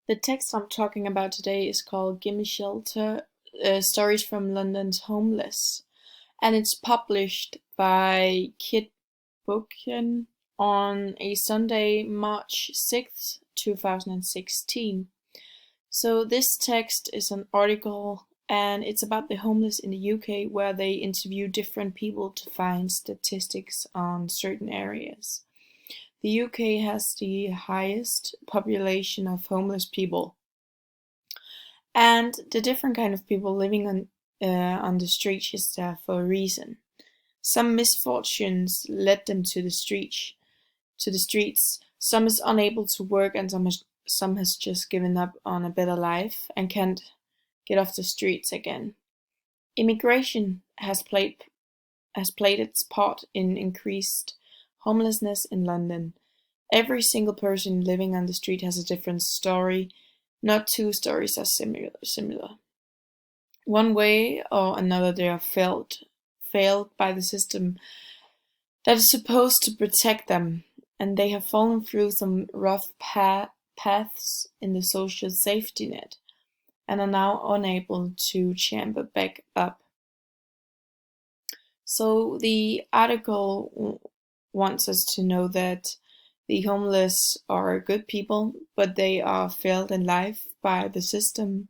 The text I'm talking about today is called Gimme Shelter, Stories from London's Homeless, and it's published by Kit Bookchen on a Sunday, March 6th, 2016. So this text is an article and it's about the homeless in the UK, where they interview different people to find statistics on certain areas. The UK has the highest population of homeless people, and the different kind of people living on the streets is there for a reason. Some misfortunes led them to the streets. Some is unable to work, and some has just given up on a better life and can't get off the streets again. Immigration has played its part in increased homelessness in London. Every single person living on the street has a different story. Not two stories are similar. One way or another, they are failed by the system that is supposed to protect them, and they have fallen through some rough paths in the social safety net and are now unable to chamber back up. So the article wants us to know that the homeless are good people, but they are failed in life by the system.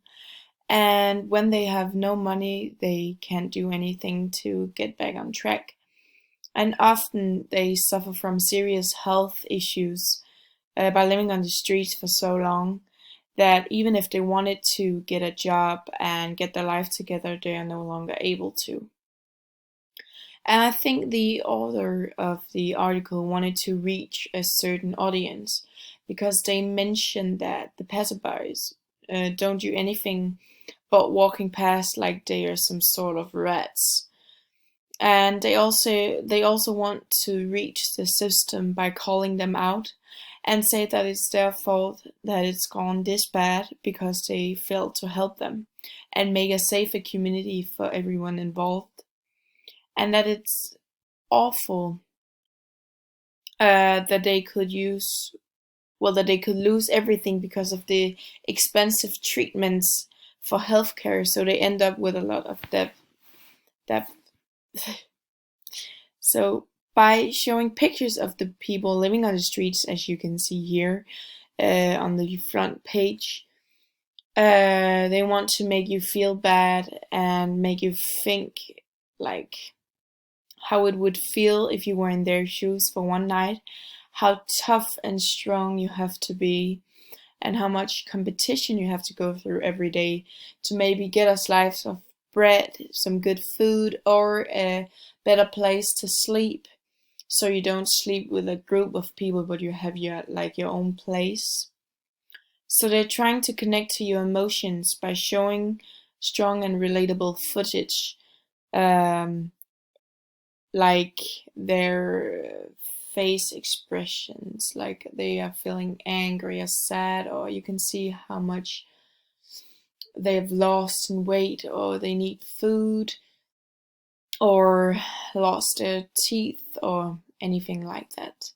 And when they have no money, they can't do anything to get back on track. And often they suffer from serious health issues by living on the streets for so long that even if they wanted to get a job and get their life together, they are no longer able to. And I think the author of the article wanted to reach a certain audience because they mentioned that the passerbys don't do anything but walking past like they are some sort of rats. And they also want to reach the system by calling them out and say that it's their fault that it's gone this bad because they failed to help them and make a safer community for everyone involved. And that it's awful that they could lose everything because of the expensive treatments for healthcare, so they end up with a lot of debt. So by showing pictures of the people living on the streets, as you can see here on the front page, they want to make you feel bad and make you think like how it would feel if you were in their shoes for one night, how tough and strong you have to be, and how much competition you have to go through every day to maybe get a slice of bread, some good food, or a better place to sleep. So you don't sleep with a group of people, but you have your own place. So they're trying to connect to your emotions by showing strong and relatable footage, like their face expressions, like they are feeling angry or sad, or you can see how much they've lost in weight, or they need food, or lost their teeth, or anything like that.